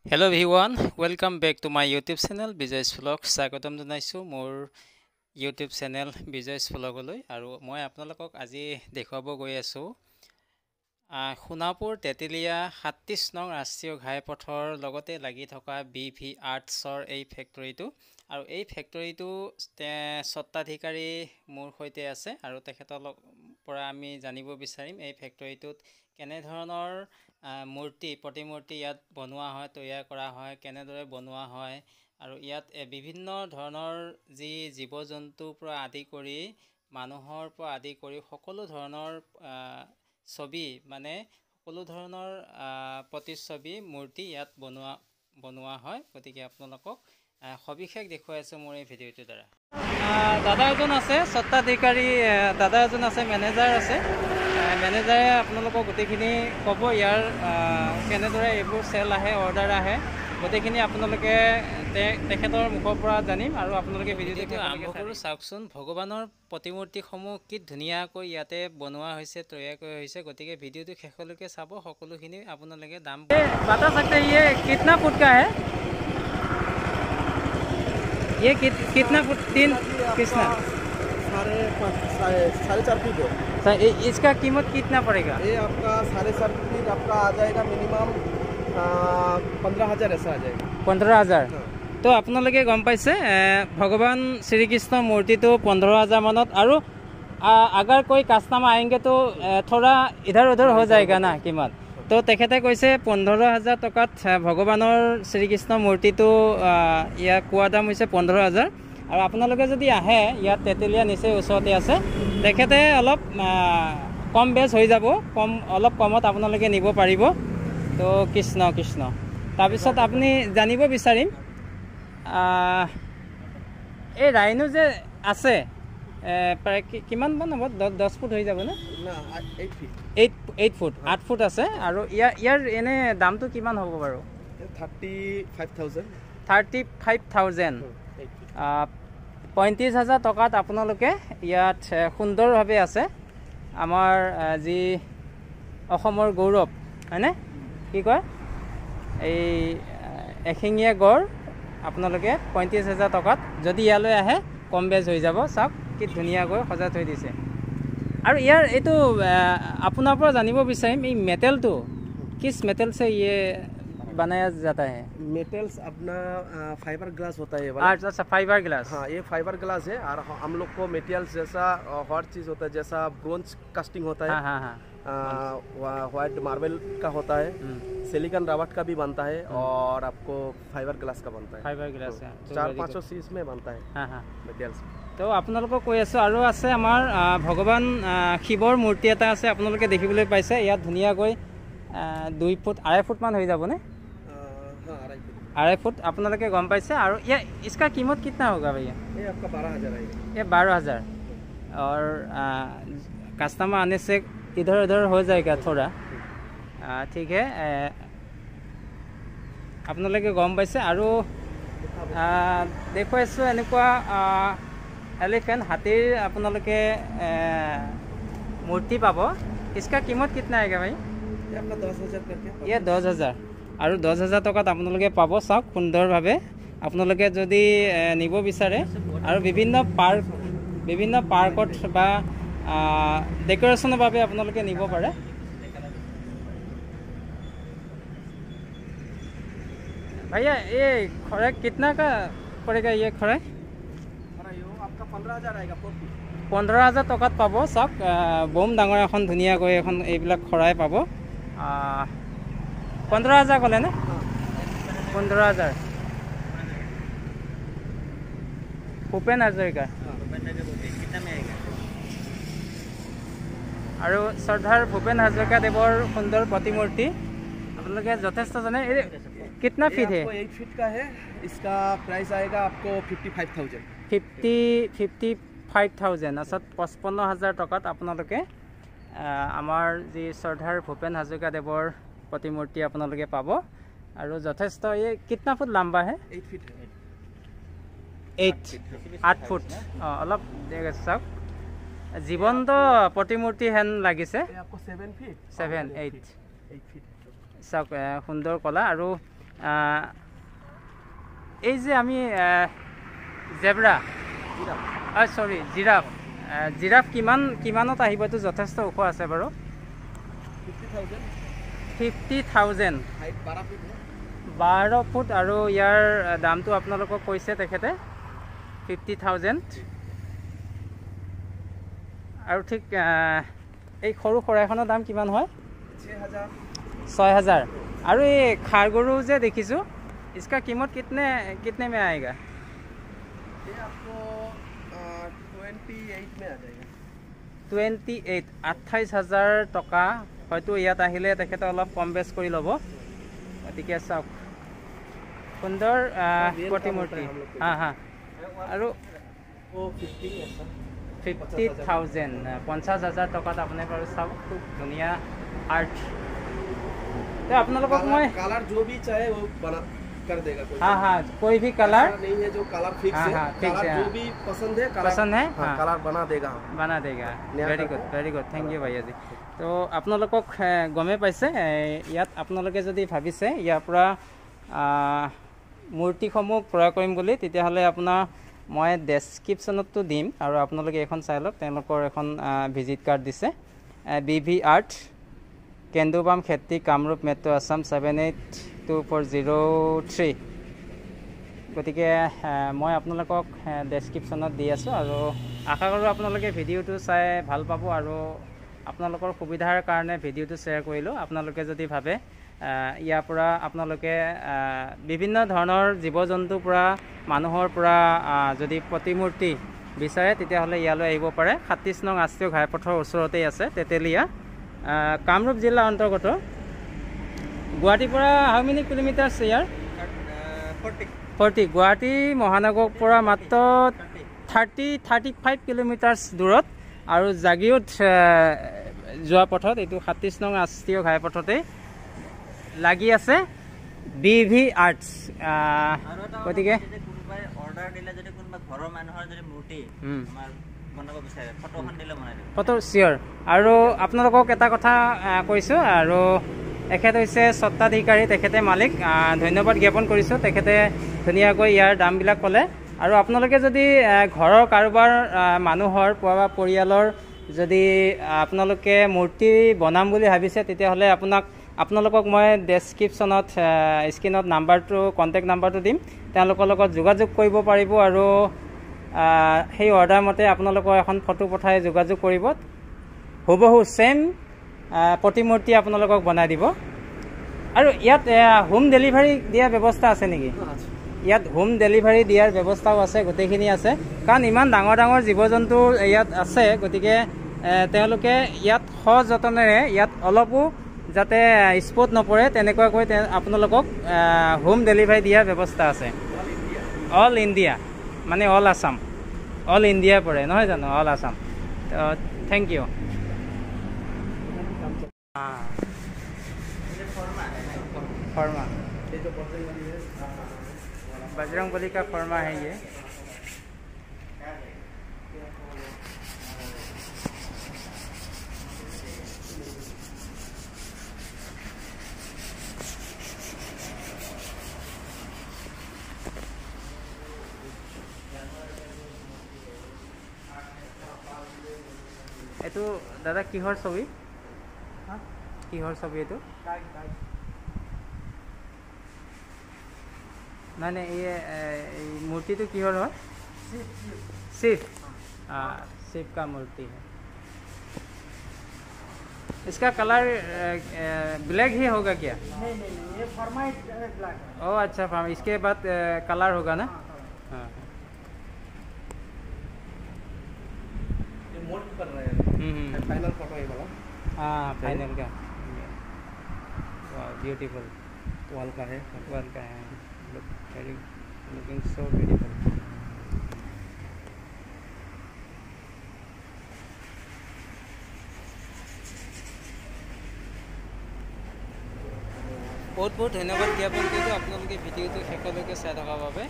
Hello everyone, welcome back to my YouTube channel Bijay's Vlog. স্বাগতম জনাইছো মোৰ YouTube channel Bijay's Vlogলৈ আৰু মই আপোনালোকক আজি দেখুৱাব গৈ আছো সোণাপুৰ তেতেলিয়া ৩৭ নং ৰাষ্ট্ৰীয় ঘাইপথৰ লগতে লাগি থকা BV আৰ্টছৰ এই ফেক্টৰীটো আৰু এই ফেক্টৰীটো স্বত্বাধিকাৰী মোৰ সৈতে আছে আৰু তেখেতৰ পৰা আমি জানিব বিচাৰিম এই ফেক্টৰীটোত কেনে ধৰণৰ মূৰ্তি প্ৰতিমূৰ্তি ইয়াত বনোৱা হয় তৈয়াৰ কৰা হয় কেনেদৰে বনোৱা হয় আৰু ইয়াত বিভিন্ন ধৰণৰ যি জীৱ-জন্তুৰ পৰা আদি কৰি মানুহৰ পৰা আদি কৰি সকলো ধৰণৰ ছবি মানে সকলো ধৰণৰ প্ৰতিচ্ছবি মূৰ্তি ইয়াত বনোৱা হয় গতিকে আপোনালোকক সবিশেষ দেখুৱাই আছো মোৰ এই ভিডিঅ'টোৰ দ্বাৰা দাদা এজন আছে স্বত্বাধিকাৰী দাদা এজন আছে মেনেজাৰ আছে মেনেজাৰে আপোনালোকক গোটেইখিনি ক'ব ইয়াৰ কেনেদৰে এইবোৰ চেল আহে অৰ্ডাৰ আহে গোটেইখিনি আপোনালোকে তেখেতৰ মুখৰ পৰা জানিম আৰু আপোনালোকে ভিডিঅ'টো আৰম্ভ কৰোঁ চাওকচোন ভগৱানৰ প্ৰতিমূৰ্তিসমূহ কি ধুনীয়াকৈ ইয়াতে বনোৱা হৈছে তৈয়াৰ কৰা হৈছে গতিকে ভিডিঅ'টো শেষলৈকে চাব সকলোখিনি আপোনালোকে দাম বাতা सकते ये कितना फुट का है ये कितना फुट 3 कितना 4.5 फीट है इसका कीमत कितना पड़ेगा ये आपका 4.5 फीट आपका आ जाएगा मिनिमम 15,000 ऐसा आ जाएगा 15,000 तो আপোনালোকে গম পাইছে ভগৱান শ্ৰীকৃষ্ণ মূৰ্তিটো 15,000 মানত আৰু अगर कोई कस्टमर आएंगे तो थोड़ा इधर उधर हो जाएगा ना कीमत तो तेखते कैसे 15,000 टकात भगवानर श्रीकृष्ण मूर्तिটো ইয়াৰ কোৱা দাম হৈছে 15,000 আৰু আপোনালোকে যদি আহে ইয়াত তেতেলিয়া নিচেই ওচৰতে আছে তেখেতে অলপ কম বেছ হৈ যাব অলপ কমত আপোনালোকে নিব পাৰিব তো কৃষ্ণ কৃষ্ণ তাৰপিছত আপুনি জানিব বিচাৰিম এই ৰাইনো যে আছে প্ৰায় কিমান মান হ'ব 10 ফুট হৈ যাব না 8 फीट 8 ফুট 8 ফুট আছে আৰু ইয়াৰ এনে দামটো কিমান হ'ব বাৰু 35,000 35,000 35,000 টকাত আপোনালোকে ইয়াত সুন্দৰভাৱে আছে আমাৰ যি অসমৰ গৌৰৱ হয়নে কি কয় এই এশিঙীয়া গড় আপোনালোকে 35,000 টকাত যদি ইয়ালৈ আহে কম বেছ হৈ যাব চাওক কি ধুনীয়াকৈ সজাই থৈ দিছে আৰু ইয়াৰ এইটো আপোনাৰ পৰা জানিব বিচাৰিম এই মেটেলটো किस मेटल से ये बनाया जाता है मेटल्स अपना फाइबर ग्लास होता है अच्छा फाइबर ग्लास हाँ ये फाइबर ग्लास है और हम लोग को मेटेरियल्स जैसा हर चीज़ होता है जैसा ब्रोंज कास्टिंग होता है व्हाइट मार्बल का होता है सिलिकॉन रबड़ का भी बनता है और आपको फाइबर ग्लास का बनता है फाइबर ग्लास 4-5 चीज में बनता है मेटेरियल्स তো আপোনালোকক কৈ আছো আৰু আছে আমাৰ ভগৱান শিৱৰ মূৰ্তি এটা আছে আপোনালোকে দেখিবলৈ পাইছে ইয়াত ধুনীয়াকৈ 2 ফুট 2.5 ফুট মান হৈ যাব ने 2.5 फुट আপোনালোকে গম পাইছে আৰু इसका कीमत कितना होगा भैया ये आपका 12,000 आएगा ये 12,000 और कस्टमर आने से इधर उधर हो जाएगा थोड़ा ठीक है আপোনালোকে গম পাইছে আৰু দেখুৱাইছো এনেকুৱা एलिफेंट हाथीर আপোনালোকে मूर्ति पाबो इसका कीमत कितना आएगा भाई ये आपका 10,000 करके ये 10,000 আৰু 10,000 টকাত আপোনালোকে পাব চাওক সুন্দৰভাৱে আপোনালোকে যদি নিব বিচাৰে আৰু বিভিন্ন পাৰ্কত বা ডেকোৰেশ্যনৰ বাবে আপোনালোকে নিব পাৰে भैया ये खड़े कितना का पड़ेगा ये खड़े 15,000 आएगा 15,000 টকাত পাব চাওক বম ডাঙৰ এখন ধুনীয়াকৈ এখন এইবিলাক খৰাই পাব 15,000 ক'লে নে 15,000 ভূপেন হাজৰিকা আৰু শ্ৰদ্ধাৰ ভূপেন হাজৰিকা দেৱৰ সুন্দৰ প্ৰতিমূৰ্তি আপোনালোকে যথেষ্ট জানে कितना फीट है 8 फीट का है इसका प्राइस आएगा आपको 55,000 55,000 अर्थात 55,000 टकात আপোনালোকে আমাৰ যি শ্ৰদ্ধাৰ ভূপেন হাজৰিকা দেৱৰ प्रतिमूर्ति আপোনালোকে পাব আৰু যথেষ্ট এই কিतना ফুট লম্বা है 8 फीट 8 ফুট অলপ চাওক জীবন্ত प्रतिमूर्ति হেন লাগিছে 7 फीट 7 8 फीट চাওক সুন্দৰ কলা আৰু এই যে আমি জেব্ৰা সৰি জিৰাফ জিৰাফ কিমানত আহিব এইটো যথেষ্ট ওখ আছে বাৰু 50,000 12 ফুট আৰু ইয়াৰ দামটো আপোনালোকক কৈছে তেখেতে 50,000 আৰু ঠিক এই সৰু খৰাইখনৰ দাম কিমান হয় 6,000 আৰু এই খাৰগৰু যে দেখিছোঁ इसका कीमत कितने में आएगा ये आपको 28 में आ जाएगा 28 28,000 টকা হয়তো ইয়াত আহিলে তেখেতে অলপ কম বেছ কৰি ল'ব গতিকে চাওক সুন্দৰ প্ৰতিমূৰ্তি আৰু 50,000 50,000 টকাত আপুনি বাৰু চাওক খুব ধুনীয়া আৰ্ট तो आप लोगों को मैं कलर जो भी चाहे वो बना कर देगा कोई भी कलर नहीं है जो कलर फिक्स है फिक्स है जो भी पसंद है कलर बना देगा वेरी गुड थैंक यू भैया जी तो आपलोगों गमे पाइसे यात आपलोगे जदि भाविसे यार পৰা মূৰ্তিসমূহ ক্ৰয় কৰিম বুলি তেতিয়াহ'লে আপোনাৰ মই ডেছক্ৰিপশ্যনতো দিম আৰু আপোনালোকে এখন চাই লওক তেওঁলোকৰ এখন ভিজিট কাৰ্ড দিছে BV আৰ্ট কেন্দুবাম খেতি কামৰূপ মেট্ৰ' আছাম 782403 গতিকে মই আপোনালোকক ডেছক্ৰিপশ্যনত দি আছোঁ আৰু আশা কৰোঁ আপোনালোকে ভিডিঅ'টো চাই ভাল পাব আৰু আপোনালোকৰ সুবিধাৰ কাৰণে ভিডিঅ'টো শ্বেয়াৰ কৰিলোঁ আপোনালোকে যদি ভাবে ইয়াৰ পৰা আপোনালোকে বিভিন্ন ধৰণৰ জীৱ জন্তুৰ পৰা মানুহৰ পৰা যদি প্ৰতিমূৰ্তি বিচাৰে তেতিয়াহ'লে ইয়ালৈ আহিব পাৰে 37 নং ৰাষ্ট্ৰীয় ঘাইপথৰ ওচৰতেই আছে তেতেলীয়া কামৰূপ জিলা অন্তৰ্গত গুৱাহাটীৰ পৰা হাউ মেনি কিলোমিটাৰছ ইয়াৰ 40 গুৱাহাটী মহানগৰৰ পৰা মাত্ৰ 35 কিলোমিটাৰছ দূৰত আৰু জাগিৰোড যোৱা পথত এইটো 37 নং ৰাষ্ট্ৰীয় ঘাইপথতে লাগি আছে BV আৰ্টছ গতিকে অৰ্ডাৰ দিলে যদি কোনোবা ঘৰৰ মানুহৰ যদি মূৰ্তি আমাৰ বনাব বিচাৰে ফটোখন দিলে বনাই দিব ফটো চিয়ৰ আৰু আপোনালোকক এটা কথা কৈছোঁ আৰু এখেত হৈছে স্বত্বাধিকাৰী তেখেতে মালিক ধন্যবাদ জ্ঞাপন কৰিছোঁ তেখেতে ধুনীয়াকৈ ইয়াৰ দামবিলাক ক'লে আৰু আপোনালোকে যদি ঘৰৰ কাৰোবাৰ মানুহৰ বা পৰিয়ালৰ যদি আপোনালোকে মূৰ্তি বনাম বুলি ভাবিছে তেতিয়াহ'লে আপোনালোকক মই ডেছক্ৰিপশ্যনত স্ক্ৰীনত নাম্বাৰটো কণ্টেক্ট নাম্বাৰটো দিম তেওঁলোকৰ লগত যোগাযোগ কৰিব পাৰিব আৰু সেই অৰ্ডাৰ মতে আপোনালোকৰ এখন ফটো পঠাই যোগাযোগ কৰিব হুবহু সেম প্ৰতিমূৰ্তি আপোনালোকক বনাই দিব আৰু ইয়াত হোম ডেলিভাৰী দিয়াৰ ব্যৱস্থা আছে নেকি ইয়াত হোম ডেলিভাৰী দিয়াৰ ব্যৱস্থাও আছে গোটেইখিনি আছে কাৰণ ইমান ডাঙৰ ডাঙৰ জীৱ জন্তু ইয়াত আছে গতিকে তেওঁলোকে ইয়াত সযতনেৰে ইয়াত অলপো যাতে স্পট নপৰে তেনেকুৱাকৈ আপোনালোকক হোম ডেলিভাৰী দিয়াৰ ব্যৱস্থা আছে অল ইণ্ডিয়া মানে অল আছাম অল ইণ্ডিয়া পৰে নহয় জানো অল আছাম থেংক ইউ फर्मा ये जो बजरंगबली का फर्मा है ये এইটো দাদা কিহৰ ছবি কিহৰ ছবি এইটো नहीं ये मूर्ति तो किहर है शिव शिव का मूर्ति है इसका कलर ब्लैक ही होगा क्या नहीं ये फर्मा ब्लैक ओ अच्छा फर्मा इसके बाद कलर होगा ना हाँ ये मोल्ड कर रहे हैं फाइनल फोटो है वाला हाँ फाइनल का ब्यूटीफुल वॉल का है looking so beautiful बहुत बहुत धन्यवाद ज्ञापन करूँ आपलोगे भिडिओ शेषলৈকে চাই থকাৰ বাবে